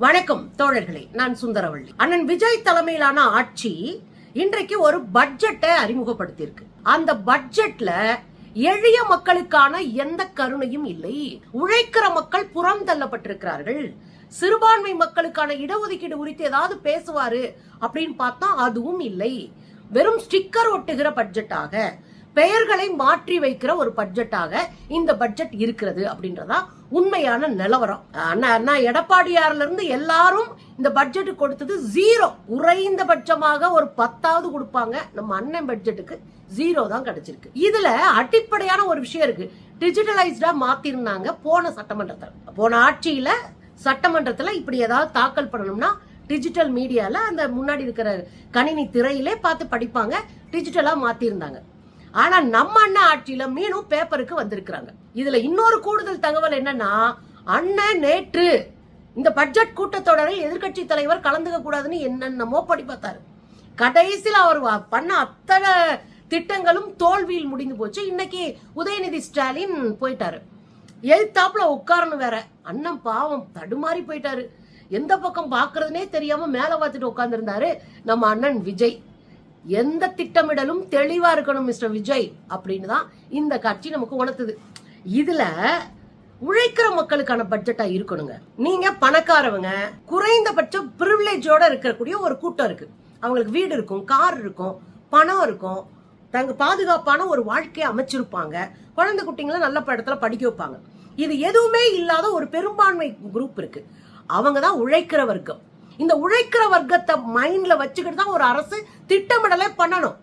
வணக்கம் தோழர்களே, நான் சுந்தரவள்ளி. அண்ணன் விஜய் தலைமையிலான ஆட்சி இன்றைக்கு ஒரு பட்ஜெட்டை அறிமுகப்படுத்தியிருக்கு. அந்த பட்ஜெட்ல எளிய மக்களுக்கான எந்த கருணையும் இல்லை. உழைக்கிற மக்கள் புறம் தள்ளப்பட்டிருக்கிறார்கள். சிறுபான்மை மக்களுக்கான இடஒதுக்கீடு குறித்து ஏதாவது பேசுவாரு அப்படின்னு பார்த்தா அதுவும் இல்லை. வெறும் ஸ்டிக்கர் ஒட்டுகிற பட்ஜெட்டாக, பெயர்களை மாற்றி வைக்கிற ஒரு பட்ஜெட்டாக இந்த பட்ஜெட் இருக்கிறது அப்படின்றதா உண்மையான நிலவரம். அண்ணா எடப்பாடியார்ல இருந்து எல்லாரும் இந்த பட்ஜெட் கொடுத்தது 0. குறைந்தபட்சமாக ஒரு 10வது கொடுப்பாங்க. நம்ம அண்ணன் பட்ஜெட்டுக்கு 0 தான் கிடைச்சிருக்கு. இதுல அடிப்படையான ஒரு விஷயம் இருக்கு. டிஜிட்டலைஸ்டா மாத்திருந்தாங்க போன சட்டமன்றத்தில். போன ஆட்சியில சட்டமன்றத்துல இப்படி ஏதாவது தாக்கல் பண்ணணும்னா டிஜிட்டல் மீடியால அந்த முன்னாடி இருக்கிற கணினி திரையிலே பார்த்து படிப்பாங்க. டிஜிட்டலா மாத்திருந்தாங்க. ஆனா நம்ம அண்ணா ஆட்சியில மீனும் பேப்பருக்கு வந்திருக்கிறாங்க. இதுல இன்னொரு கூடுதல் தகவல் என்னன்னா, அண்ணன் நேற்று இந்த பட்ஜெட் கூட்டத்தொடரில் எதிர்கட்சி தலைவர் கலந்துக்க கூடாதுன்னு என்னென்னமோ படி பார்த்தாரு. கடைசியில் அவர் பண்ண அத்தனை திட்டங்களும் தோல்வியில் முடிந்து போச்சு. இன்னைக்கு உதயநிதி ஸ்டாலின் போயிட்டாரு. எழுத்தாப்புல உட்காரணும் வேற. அண்ணன் பாவம் தடுமாறி போயிட்டாரு. எந்த பக்கம் பாக்குறதுனே தெரியாம மேல பார்த்துட்டு உட்கார்ந்து இருந்தாரு நம்ம அண்ணன் விஜய். எந்த திட்டமிடலும் தெளிவா இருக்கணும் மிஸ்டர் விஜய் அப்படின்னு தான் இந்த கட்சி நமக்கு உணர்த்துது. இதுல உழைக்கிற மக்களுக்கான பட்ஜெட்டா இருக்கணுங்க. நீங்க பணக்காரவங்க, குறைந்தபட்ச பிரிவிலேஜோட இருக்கக்கூடிய ஒரு கூட்டம் இருக்கு. அவங்களுக்கு வீடு இருக்கும், கார் இருக்கும், பணம் இருக்கும், தங்க பாதுகாப்பான ஒரு வாழ்க்கையை அமைச்சிருப்பாங்க, குழந்தை குட்டிங்களை நல்ல இடத்துல படிக்க வைப்பாங்க. இது எதுவுமே இல்லாத ஒரு பெரும்பான்மை குரூப் இருக்கு. அவங்கதான் உழைக்கிற வர்க்கம். இந்த உழைக்கிற வர்க்கத்தை மைண்ட்ல வச்சுக்கிட்டு தான் ஒரு அரசு திட்டமிடலே பண்ணணும்.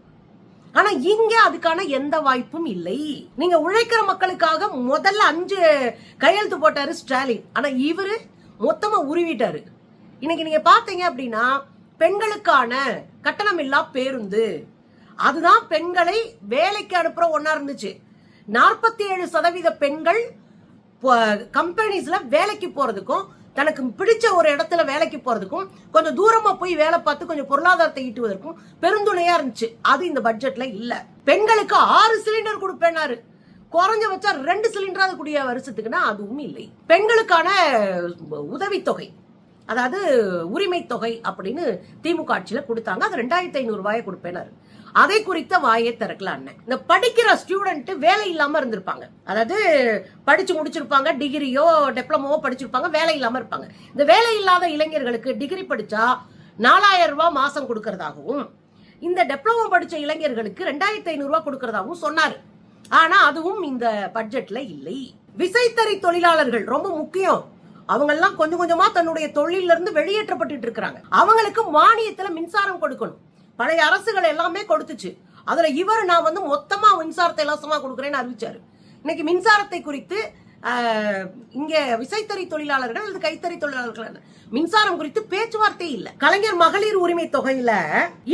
ஆனா இங்க அதுக்கான எந்த வாய்ப்பும் இல்லை. நீங்க உழைக்கிற மக்களுக்காக முதல்ல 5 கையெழுத்து போட்டாரு ஸ்டாலின். ஆனா இவரு மொத்தமா உருவிட்டாரு. இன்னைக்கு நீங்க பாத்தீங்க அப்படின்னா, பெண்களுக்கான கட்டணமில்லா பேருந்து, அதுதான் பெண்களை வேலைக்கு அனுப்புற ஒன்னா இருந்துச்சு. 47% பெண்கள் கம்பெனிஸ்ல வேலைக்கு போறதுக்கும், தனக்கு பிடிச்ச ஒரு இடத்துல வேலைக்கு போறதுக்கும், கொஞ்சம் தூரமா போய் வேலை பார்த்து கொஞ்சம் பொருளாதாரத்தை ஈட்டுவதற்கும் பெருந்துணையா இருந்துச்சு. அது இந்த பட்ஜெட்ல இல்ல. பெண்களுக்கு 6 சிலிண்டர் கொடுப்பேனாரு. குறைஞ்ச வச்சா 2 சிலிண்டராவது கூடிய வருஷத்துக்குன்னா அதுவும் இல்லை. பெண்களுக்கான உதவித்தொகை, அதாவது உரிமை தொகை அப்படின்னு திமுக ஆட்சியில கொடுத்தாங்க. அது 2500 ரூபாயை கொடுப்பேனாரு. அதை குறித்த வாயை திறக்கல அண்ணன். இந்த படிக்கிற ஸ்டூடெண்ட் வேலை இல்லாம இருந்திருப்பாங்க. அதாவது படிச்சு முடிச்சிருப்பாங்க, டிகிரியோ டிப்ளமோவோ படிச்சிருப்பாங்க, வேலை இல்லாம இருப்பாங்க. இந்த வேலை இல்லாத இளைஞர்களுக்கு டிகிரி படிச்சா 4000 ரூபாய் மாசம் கொடுக்கறதாகவும், இந்த டிப்ளமோ படிச்ச இளைஞர்களுக்கு 2500 ரூபாய் கொடுக்கறதாகவும் சொன்னாரு. ஆனா அதுவும் இந்த பட்ஜெட்ல இல்லை. விசைத்தறி தொழிலாளர்கள் ரொம்ப முக்கியம். அவங்க எல்லாம் கொஞ்சம் கொஞ்சமா தன்னுடைய தொழில இருந்து வெளியேற்றப்பட்டு இருக்காங்க. அவங்களுக்கு மானியத்துல மின்சாரம் கொடுக்கணும். பழைய அரசுகள் எல்லாமே கொடுத்துச்சு. அதுல இவர் நான் மொத்தமா மின்சாரத்தை இலவசமா கொடுக்குறேன்னு அறிவிச்சாரு. இன்னைக்கு மின்சாரத்தை குறித்து இங்க விசைத்தறி தொழிலாளர்கள் அல்லது கைத்தறி தொழிலாளர்கள் மின்சாரம் குறித்து பேச்சுவார்த்தை இல்ல. கலைஞர் மகளிர் உரிமை தொகையில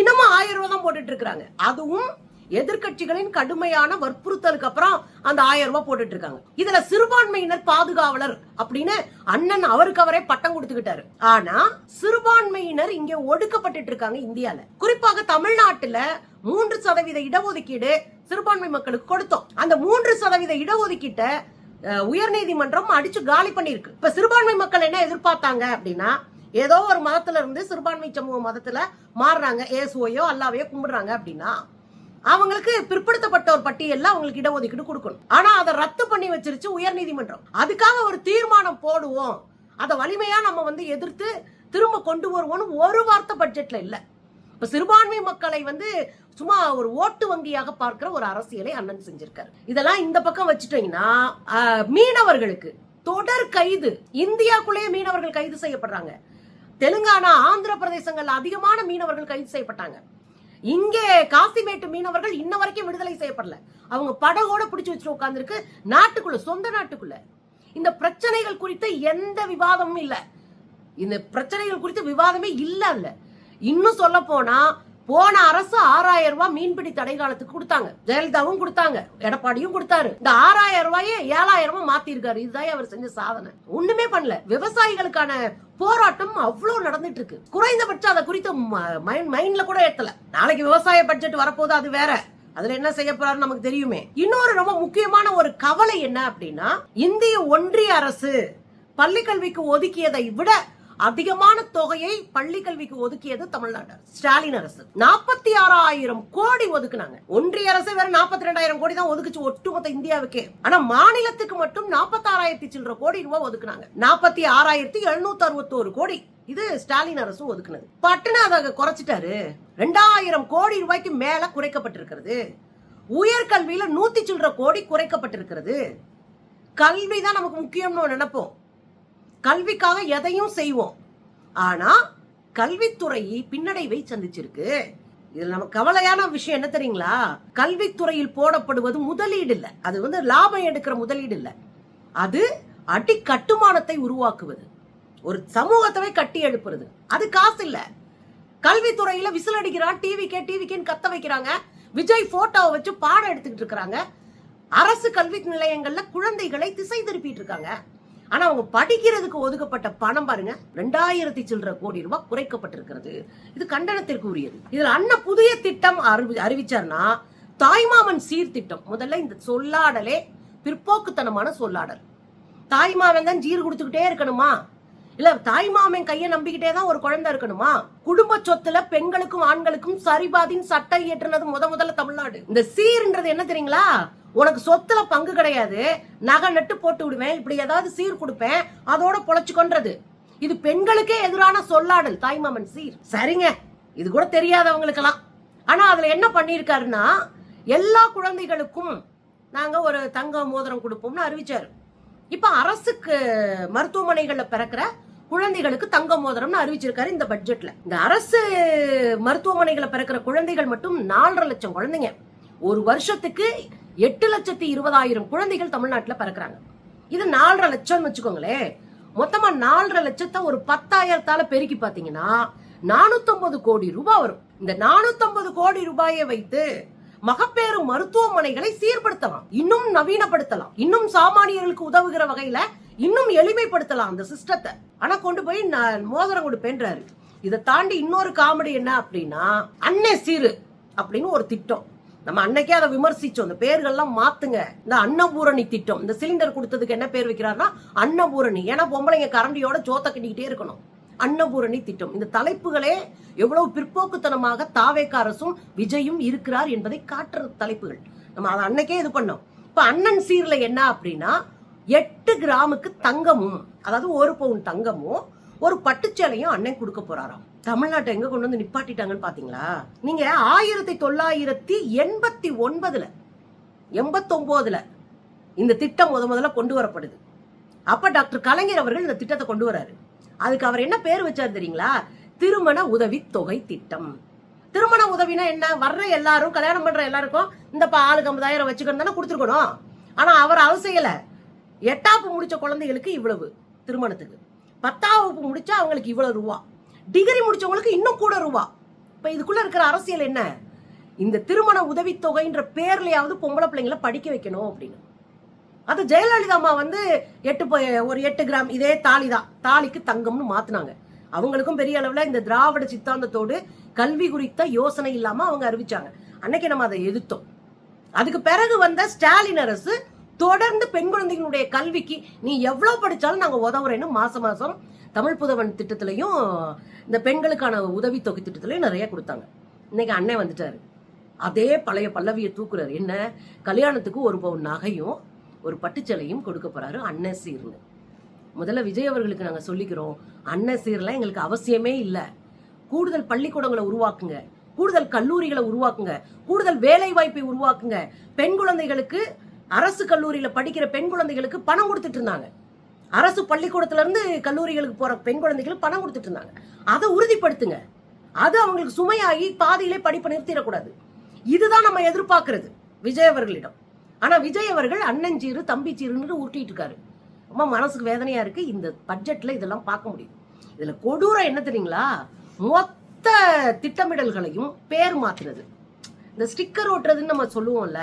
இன்னமும் 1000 ரூபாய் தான் போட்டுட்டு இருக்காங்க. அதுவும் எதிர்கட்சிகளின் கடுமையான வற்புறுத்தலுக்கு அப்புறம் அந்த 1000 ரூபாய் போட்டுட்டு இருக்காங்க. இதுல சிறுபான்மையினர் பாதுகாவலர் அப்படின்னு அண்ணன் அவருக்கு அவரே பட்டம் கொடுத்துக்கிட்டாரு. ஆனா சிறுபான்மையினர் இங்க ஒடுக்கப்பட்டு இருக்காங்க இந்தியால. குறிப்பாக தமிழ்நாட்டுல 3% இடஒதுக்கீடு சிறுபான்மை மக்களுக்கு கொடுத்தோம். அந்த 3% இடஒதுக்கீட்டை உயர்நீதிமன்றம் அடிச்சு காலி பண்ணிருக்கு. இப்ப சிறுபான்மை மக்கள் என்ன எதிர்பார்த்தாங்க அப்படின்னா, ஏதோ ஒரு மதத்துல இருந்து சிறுபான்மை சமூக மதத்துல மாறுறாங்க, ஏசுவையோ அல்லாவையோ கும்பிடுறாங்க அப்படின்னா அவங்களுக்கு பிற்படுத்தப்பட்ட ஒரு பட்டியல்ல அவங்களுக்கு இடஒதுக்கீடு கொடுக்கணும். ஆனா அதை ரத்து பண்ணி வச்சிருச்சு உயர்நீதிமன்றம். அதுக்காக ஒரு தீர்மானம் போடுவோம், அதை வலிமையா நம்ம எதிர்த்து திரும்ப கொண்டு வருவோம்னு ஒரு வார்த்தை பட்ஜெட்ல இல்ல. இப்ப சிறுபான்மை மக்களை சும்மா ஒரு ஓட்டு வங்கியாக பார்க்கிற ஒரு அரசியலை அண்ணன் செஞ்சிருக்காரு. இதெல்லாம் இந்த பக்கம் வச்சுட்டீங்கன்னா, மீனவர்களுக்கு தொடர் கைது. இந்தியாக்குள்ளேயே மீனவர்கள் கைது செய்யப்படுறாங்க. தெலுங்கானா, ஆந்திர பிரதேசங்கள்ல அதிகமான மீனவர்கள் கைது செய்யப்பட்டாங்க. இங்கே காசிமேட்டு மீனவர்கள் இன்ன வரைக்கும் விடுதலை செய்யப்படல. அவங்க படகோட பிடிச்சு வச்சுட்டு உட்கார்ந்துருக்கு நாட்டுக்குள்ள, சொந்த நாட்டுக்குள்ள. இந்த பிரச்சனைகள் குறித்த எந்த விவாதமும் இல்ல. இந்த பிரச்சனைகள் குறித்த விவாதமே இல்ல. இன்னும் சொல்ல போனா, போன அரசு 6000 ரூபாய் மீன்பிடி தடை காலத்துக்கு கொடுத்தாங்க. ஜெயலலிதாவும் கொடுத்தாங்க, எடப்பாடியும் கொடுத்தாரு. இந்த 6000 ரூபாயை 7000 மாத்தி இருக்காரு. இதுதான் அவர் செஞ்ச சாதனை. ஒண்ணுமே பண்ணல. விவசாயிகளுக்கான போராட்டம் அவ்வளவு நடந்துட்டு இருக்கு. குறைந்தபட்சம் அதை குறித்த மைண்ட்ல கூட ஏத்தல. நாளைக்கு விவசாய பட்ஜெட் வரப்போது, அது வேற. அதுல என்ன செய்ய போறாரு நமக்கு தெரியுமே. இன்னொரு ரொம்ப முக்கியமான ஒரு கவலை என்ன அப்படின்னா, இந்திய ஒன்றிய அரசு பள்ளி கல்விக்கு ஒதுக்கியதை விட அதிகமான தொகையை பள்ளி கல்விக்கு ஒதுக்கியது தமிழ்நாடு ஸ்டாலின் அரசு. 46,000 கோடி ஒதுக்குனாங்க. ஒன்றிய அரசு வேற 42,000 கோடி தான் ஒதுக்குச்சு ஒட்டுமொத்த இந்தியாவுக்கே. ஆனா மாநிலத்துக்கு மட்டும் 46,000 சில்லற கோடி ரூபாய் ஒதுக்குனாங்க. 46,761 கோடி இது ஸ்டாலின் அரசு ஒதுக்குனது. பட்டுன்னு அதை குறைச்சிட்டாரு. 2,000 கோடி ரூபாய்க்கு மேல குறைக்கப்பட்டிருக்கிறது. உயர்கல்வியில 100 சில்லற கோடி குறைக்கப்பட்டிருக்கிறது. கல்விதான் நமக்கு முக்கியம்னு நினைப்போம். கல்விக்காக எதையும் செய்வோம். ஆனா கல்வித்துறை பின்னடைவை சந்திச்சிருக்கு. இதுல நமக்கு கவலையான விஷயம் என்ன தெரியுங்களா? கல்வித்துறையில் போடப்படுவது முதலீடு இல்ல. அது லாபம் எடுக்கிற முதலீடு இல்ல. அது அடி கட்டுமானத்தை உருவாக்குவது, ஒரு சமூகத்தை கட்டி எழுப்புறது. அது காசு இல்ல. கல்வித்துறையில விசில் அடிக்கிறான், டிவிக்கேன்னு கத்த வைக்கிறாங்க. விஜய் போட்டோவை வச்சு பாடம் எடுத்துக்கிட்டு இருக்காங்க. அரசு கல்வி நிலையங்கள்ல குழந்தைகளை திசை திருப்பிட்டு இருக்காங்க. ஆனா அவங்க படிக்கிறதுக்கு ஒதுக்கப்பட்ட பணம் பாருங்க 2,000 சில்லற கோடி ரூபாய் குறைக்கப்பட்டிருக்கிறது. இது கண்டனத்திற்கு உரியது. இதுல அண்ணன் புதிய திட்டம் அறிவிச்சார்னா தாய்மாமன் சீர்திட்டம். முதல்ல இந்த சொல்லாடலே பிற்போக்குத்தனமான சொல்லாடல். தாய்மாமன் தான் சீர் கொடுத்துக்கிட்டே இருக்கணுமா? இல்ல தாய்மாமன் கைய நம்பிக்கிட்டே தான் ஒரு குழந்தை இருக்கணுமா? குடும்ப சொத்துல பெண்களுக்கும் ஆண்களுக்கும் சரிபாதின்னு சட்டம் இயற்றினது முதல்ல தமிழ்நாடு. இந்த சீர்ன்றது என்ன தெரியுங்களா? உனக்கு சொத்துல பங்கு கிடையாது, நகை நட்டு போட்டு விடுவேன், இப்படி ஏதாவது சீர் கொடுப்பேன், அதோட பொழைச்சுக்கொன்றது. இது பெண்களுக்கே எதிரான சொல்லாடல். தாய்மாமன் சீர் சரிங்க, இது கூட தெரியாதவங்களுக்கெல்லாம். ஆனா அதுல என்ன பண்ணிருக்காருன்னா, எல்லா குழந்தைகளுக்கும் நாங்க ஒரு தங்க மோதிரம் கொடுப்போம்னு அறிவிச்சாரு. இப்ப அரசுக்கு மருத்துவமனைகள்ல பிறக்கிற குழந்தைகளுக்கு தங்க மோதிரம்னு அறிவிச்சிருக்காரு இந்த பட்ஜெட்ல. இந்த அரசு மருத்துவமனைகளை பிறக்கிற குழந்தைகள் மட்டும் 4.5 லட்சம் குழந்தைங்க. ஒரு வருஷத்துக்கு 8,20,000 குழந்தைகள் தமிழ்நாட்டுல பிறக்கிறாங்க. இது 4.5 லட்சம் வச்சுக்கோங்களேன். மொத்தமா 4.5 லட்சத்தை ஒரு 10,000 பெருக்கி பாத்தீங்கன்னா 450 கோடி ரூபாய் வரும். இந்த 450 கோடி ரூபாயை வைத்து மகப்பேறு மருத்துவமனைகளை சீர்படுத்தலாம், இன்னும் நவீனப்படுத்தலாம், இன்னும் சாமானியர்களுக்கு உதவுகிற வகையில இன்னும் எளிமைப்படுத்தலாம் அந்த சிஸ்டத்தை. ஆனா கொண்டு போய் மோதிரம் கொடுப்பேன்றாரு. இதை தாண்டி இன்னொரு காமெடி என்ன அப்படின்னா, அன்னை சீரு அப்படின்னு ஒரு திட்டம். நம்ம அன்னைக்கே அதை விமர்சிச்சோம். இந்த பேர்கள்லாம் மாத்துங்க. இந்த அன்னபூரணி திட்டம், இந்த சிலிண்டர் கொடுத்ததுக்கு என்ன பேர் வைக்கிறாருன்னா அன்னபூரணி. ஏன்னா பொம்பளைங்க கரண்டியோட சோத்த கட்டிக்கிட்டே இருக்கணும். அன்னபூரணி திட்டம். இந்த தலைப்புகளே எவ்வளவு பிற்போக்குத்தனமாக தாவேக அரசும் விஜயும் இருக்கிறார் என்பதை காட்டுற தலைப்புகள். நம்ம அதை அன்னைக்கே இது பண்ணோம். இப்ப அண்ணன் சீர்ல என்ன அப்படின்னா 8 கிராமுக்கு தங்கமும், அதாவது 1 பவுன் தங்கமும் ஒரு பட்டுச்சேலையும் அண்ணன் கொடுக்க போறாராம். தமிழ்நாட்டை எங்க கொண்டு வந்து நிப்பாட்டிட்டாங்கன்னு பாத்தீங்களா? நீங்க 1989ல இந்த திட்டம் முதல்ல கொண்டு வரப்படுது. அப்ப டாக்டர் கலைஞர் அவர்கள் இந்த திட்டத்தை கொண்டு வராரு. அதுக்கு அவர் என்ன பேர் வச்சாரு தெரியுங்களா? திருமண உதவி தொகை திட்டம். திருமண உதவினா என்ன? வர்ற எல்லாரும், கல்யாணம் பண்ற எல்லாருக்கும் இந்த ஆளுக்கு 50,000 வச்சுக்கணும் தானே கொடுத்துருக்கணும். ஆனா அவர் அது செய்யல. 8ஆம் வகுப்பு முடிச்ச குழந்தைகளுக்கு இவ்வளவு திருமணத்துக்கு, 10ஆம் வகுப்பு முடிச்சா அவங்களுக்கு இவ்வளவு ரூபா, டிகிரி முடிச்சவங்களுக்கு இன்னும் கூட ரூபா. இப்ப இதுக்குள்ள இருக்கிற அரசியல் என்ன? இந்த திருமண உதவி தொகைன்ற பேர்லயாவது பொம்பளை பிள்ளைங்களை படிக்க வைக்கணும் அப்படின்னு. அது ஜெயலலிதா அம்மா ஒரு 8 கிராம் இதே தாலிதான், தாலிக்கு தங்கம்னு மாத்தினாங்க. அவங்களுக்கும் பெரிய அளவுல இந்த திராவிட சித்தாந்தத்தோடு கல்வி குறித்த யோசனை இல்லாம அவங்க அறிவிச்சாங்க. அன்னைக்கு நம்ம அதை எதிர்த்தோம். அதுக்கு பிறகு வந்த ஸ்டாலின் அரசு தொடர்ந்து பெண் குழந்தைகளுடைய கல்விக்கு நீ எவ்வளவு படிச்சாலும் நாங்க உதவுறேன்னு மாசம் மாசம் தமிழ் புதவன் திட்டத்திலையும் இந்த பெண்களுக்கான உதவி தொகை திட்டத்திலையும் நிறைய கொடுத்தாங்க. இன்னைக்கு அண்ணன் வந்துட்டாரு, அதே பழைய பல்லவியை தூக்குறாரு. என்ன? கல்யாணத்துக்கு 1 பவுன் நகையும் ஒரு பட்டுச்சலையும் கொடுக்க போறாரு அண்ணன் சீர்னு. முதல்ல விஜய் அவர்களுக்கு நாங்க சொல்லிக்கிறோம், அண்ணன் சீர்லாம் எங்களுக்கு அவசியமே இல்லை. கூடுதல் பள்ளிக்கூடங்களை உருவாக்குங்க, கூடுதல் கல்லூரிகளை உருவாக்குங்க, கூடுதல் வேலை வாய்ப்பை உருவாக்குங்க. பெண் குழந்தைகளுக்கு அரசு கல்லூரியில படிக்கிற பெண் குழந்தைகளுக்கு பணம் கொடுத்துட்டு இருந்தாங்க. அரசு பள்ளிக்கூடத்துல இருந்து கல்லூரிகளுக்கு போற பெண் குழந்தைகளுக்கு பணம் கொடுத்துட்டு இருந்தாங்க. அதை உறுதிப்படுத்துங்க. அது அவங்களுக்கு சுமையாகி பாதியிலே படிப்பை நிறுத்திடக்கூடாது. இதுதான் நம்ம எதிர்பார்க்கிறது விஜய் அவர்களிடம். ஆனா விஜய் அவர்கள் அண்ணன் சீரு தம்பி சீருன்னு உருட்டிட்டு இருக்காரு. ரொம்ப மனசுக்கு வேதனையா இருக்கு. இந்த பட்ஜெட்ல இதெல்லாம் பார்க்க முடியும். இதுல கொடூரம் என்ன தெரியுங்களா? மொத்த திட்டமிடல்களையும் பேர் மாத்துறது. இந்த ஸ்டிக்கர் ஓட்டுறதுன்னு நம்ம சொல்லுவோம்ல,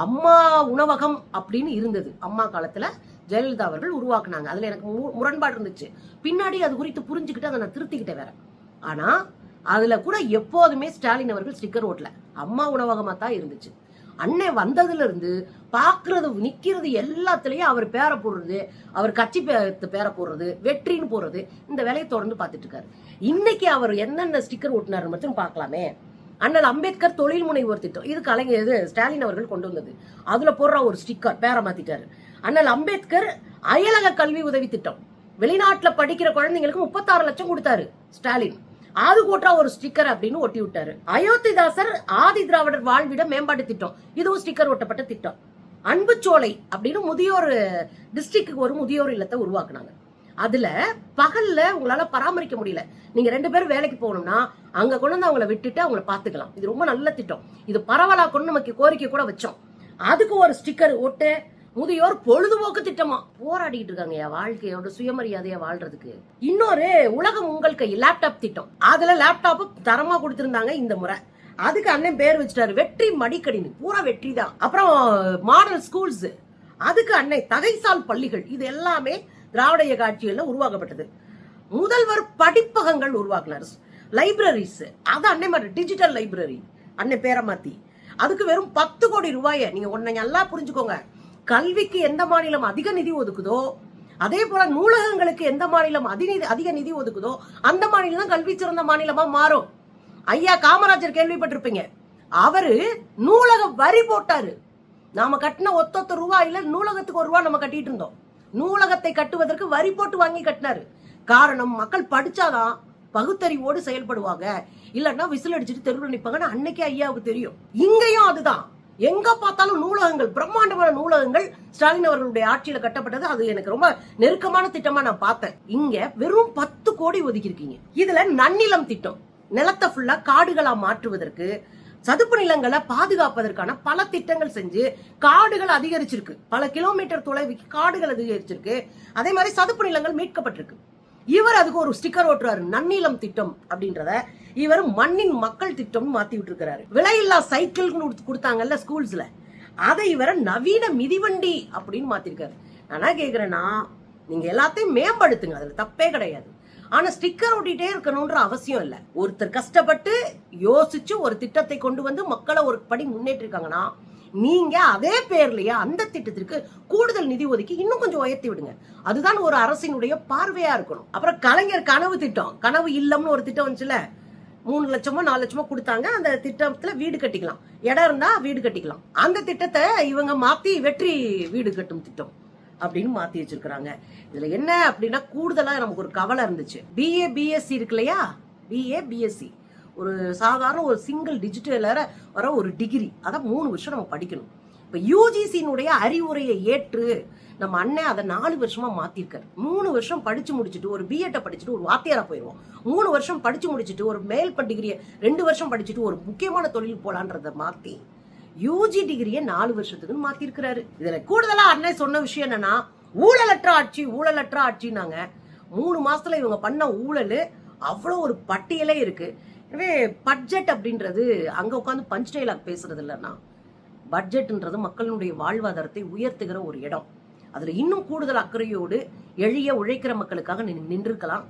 அம்மா உணவகம் அப்படின்னு இருந்தது அம்மா காலத்துல, ஜெயலலிதா அவர்கள் உருவாக்குனாங்க. அதுல எனக்கு முரண்பாடு இருந்துச்சு. பின்னாடி அது குறித்து புரிஞ்சுக்கிட்டு அதை நான் திருத்திக்கிட்டேன் வேற. ஆனா அதுல கூட எப்போதுமே ஸ்டாலின் அவர்கள் ஸ்டிக்கர் ஓட்டல, அம்மா உணவகமா தான் இருந்துச்சு. அண்ணன் வந்ததுல இருந்து பாக்குறது நிக்கிறது எல்லாத்துலயும் அவர் பேரை போடுறது, அவர் கட்சி பேரை போடுறது, வெற்றின்னு போடுறது, இந்த வேலையை தொடர்ந்து பார்த்துட்டு இருக்காரு. இன்னைக்கு அவர் என்னென்ன ஸ்டிக்கர் ஒட்டினாரு மட்டும் பார்க்கலாமே. அண்ணல் அம்பேத்கர் தொழில் முனைவோர் திட்டம், இது கலைஞர் ஸ்டாலின் அவர்கள் கொண்டு வந்தது. அதுல போடுற ஒரு ஸ்டிக்கர் பேரை மாத்திட்டாரு. அண்ணல் அம்பேத்கர் அயலக கல்வி உதவி திட்டம், வெளிநாட்டுல படிக்கிற குழந்தைங்களுக்கு 36 லட்சம் கொடுத்தாரு ஸ்டாலின். அது போட்டா ஒரு ஸ்டிக்கர் அப்படின்னு ஒட்டி விட்டாரு. அயோத்திதாசர் ஆதி திராவிடர் வாழ்விட மேம்பாட்டு திட்டம், இதுவும் ஸ்டிக்கர் ஒட்டப்பட்ட திட்டம். அன்புச்சோலை அப்படின்னு முதியோர் டிஸ்ட்ரிக்ட் ஒரு முதியோர் இல்லத்தை உருவாக்குனாங்க. அதுல பகல்ல உங்களால பராமரிக்க முடியல, நீங்க 2 பேரும் வேலைக்கு போகணும்னா அங்க கொண்டு வந்து அவங்கள விட்டுட்டு அவங்கள பாத்துக்கலாம். இது ரொம்ப நல்ல திட்டம். இது பரவலா கொண்டு நமக்கு கோரிக்கை கூட வச்சோம். அதுக்கு ஒரு ஸ்டிக்கர் ஒட்டு. முதியோர் பொழுதுபோக்கு திட்டமா போராடிட்டு இருக்காங்க வாழ்க்கையோட சுயமரியாதையா வாழ்றதுக்கு. இன்னொரு உலகம் உங்கள் கை லேப்டாப் திட்டம், அதுல லேப்டாப் தரமா கொடுத்திருந்தாங்க இந்த முறை. அதுக்கு அண்ணன் பேர் வச்சுட்டாரு வெற்றி மடிக்கணினி, பூரா வெற்றி தான். அப்புறம் மாடல் ஸ்கூல்ஸ், அதுக்கு அண்ணன் தகைசால் பள்ளிகள், இது எல்லாமே திராவிட இயக்க ஆட்சிகள்ல உருவாக்கப்பட்டது. முதல்வர் படிப்பகங்கள் உருவாக்குனார். லைப்ரரிஸ், அது அண்ணன் டிஜிட்டல் லைப்ரரி அண்ணன் பேரை மாத்தி. அதுக்கு வெறும் 10 கோடி ரூபாய. நீங்க ஒன்ன நல்லா புரிஞ்சுக்கோங்க, கல்விக்கு எந்த மாநிலம் அதிக நிதி ஒதுக்குதோ, அதே போல நூலகங்களுக்கு எந்த மாநிலம் அதிக நிதி ஒதுக்குதோ அந்த மாநிலம் தான் கல்வி சிறந்த மாநிலமா மாறும். ஐயா காமராஜர் கேள்விப்பட்டிருப்பீங்க, அவரு நூலக வரி போட்டாரு. நாம கட்டின ஒத்த ரூபாயில நூலகத்துக்கு 1 ரூபாய் நம்ம கட்டிட்டு இருந்தோம். நூலகத்தை கட்டுவதற்கு வரி போட்டு வாங்கி கட்டினாரு. காரணம், மக்கள் படிச்சாதான் பகுத்தறிவோடு செயல்படுவாங்க, இல்லன்னா விசில் அடிச்சுட்டு தெருவில் நிப்பாங்கன்னு அன்னைக்கே ஐயாவுக்கு தெரியும். இங்கேயும் அதுதான். எங்க பார்த்தாலும் நூலகங்கள், பிரம்மாண்டமான நூலகங்கள் ஸ்டாலின் அவர்களுடைய ஆட்சியில கட்டப்பட்டது. அது எனக்கு ரொம்ப நெருக்கமான திட்டமா நான் பார்த்தேன். இங்க வெறும் 10 கோடி ஒதுக்கி இருக்கீங்க. இதுல நன்னிலம் திட்டம், நிலத்தை ஃபுல்லா காடுகளா மாற்றுவதற்கு, சதுப்பு நிலங்களை பாதுகாப்பதற்கான பல திட்டங்கள் செஞ்சு காடுகள் அதிகரிச்சிருக்கு. பல கிலோமீட்டர் தொலைவுக்கு காடுகள் அதிகரிச்சிருக்கு. அதே மாதிரி சதுப்பு நிலங்கள் மீட்கப்பட்டிருக்கு. இவர் அதுக்கு ஒரு ஸ்டிக்கர் ஓட்டுறாரு, நன்னிலம் திட்டம் அப்படின்றத இவர் மண்ணின் மக்கள் திட்டம் மாத்தி விட்டு இருக்காரு. விலையில்லா சைக்கிள் கொடுத்தாங்கல்ல ஸ்கூல்ஸ்ல, அதை இவர நவீன மிதிவண்டி அப்படின்னு மாத்திருக்காரு. நான் கேக்குறேன்னா, நீங்க எல்லாத்தையும் மேம்படுத்துங்க, அதுல தப்பே கிடையாது. ஆனா ஸ்டிக்கர் ஒட்டிட்டே இருக்கணும்ன்ற அவசியம் இல்ல. ஒருத்தர் கஷ்டப்பட்டு யோசிச்சு ஒரு திட்டத்தை கொண்டு வந்து மக்களை ஒரு படி முன்னேற்றிருக்காங்கன்னா, நீங்க அதே பேர்லயே அந்த திட்டத்திற்கு கூடுதல் நிதி ஒதுக்கி இன்னும் கொஞ்சம் உயர்த்தி விடுங்க. அதுதான் ஒரு அரசினுடைய பார்வையா இருக்கணும். அப்புறம் கலைஞர் கனவு திட்டம், கனவு இல்லம்னு ஒரு திட்டம் வந்துச்சுல, 3 லட்சமோ 4 லட்சமோ கொடுத்தாங்க. அந்த திட்டத்துல வீடு கட்டிக்கலாம், இடம் இருந்தா வீடு கட்டிக்கலாம். அந்த திட்டத்தை இவங்க மாத்தி வெற்றி வீடு கட்டும் திட்டம் அப்படின்னு மாத்தி வச்சிருக்காங்க. இதுல என்ன அப்படின்னா, கூடுதலா நமக்கு ஒரு கவலை இருந்துச்சு. BA BSc இருக்கு இல்லையா, BA BSc ஒரு சாதாரண ஒரு சிங்கிள் டிஜிட்டல் வர ஒரு டிகிரி, அதான் 3 வருஷம் நம்ம படிக்கணும். இப்ப UGCனுடைய அறிவுரையை ஏற்று நம்ம அண்ணன் அதை 4 வருஷமா மாத்திருக்காரு. 3 வருஷம் படிச்சு முடிச்சுட்டு ஒரு B.Ed படிச்சுட்டு ஒரு வாத்தியாரா போயிருவோம். 3 வருஷம் படிச்சு முடிச்சுட்டு ஒரு மேல் டிகிரியை 2 வருஷம் படிச்சுட்டு ஒரு முக்கியமான தொழில் போலான்றத மாத்தி UG டிகிரியை 4 வருஷத்துக்குன்னு மாத்தி இருக்கிறாரு. இதுல கூடுதலா அண்ணன் சொன்ன விஷயம் என்னன்னா, ஊழலற்ற ஆட்சி, ஊழலற்ற ஆட்சினாங்க. 3 மாசத்துல இவங்க பண்ண ஊழல் அவ்வளவு ஒரு பட்டியலே இருக்கு. எனவே பட்ஜெட் அப்படின்றது அங்க உட்காந்து பஞ்ச் டைலாக் பேசுறது இல்லைன்னா, பட்ஜெட்ன்றது மக்களுடைய வாழ்வாதாரத்தை உயர்த்துகிற ஒரு இடம். அதுல இன்னும் கூடுதல் அக்கறையோடு எளிய உழைக்கிற மக்களுக்காக நின்றுக்கலாம்.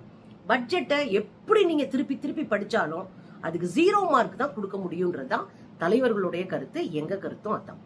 பட்ஜெட்டை எப்படி நீங்க திருப்பி திருப்பி படிச்சாலும் அதுக்கு 0 மார்க் தான் கொடுக்க முடியும்ன்றதுதான் தலைவர்களுடைய கருத்து. எங்க கருத்தும் அதான்.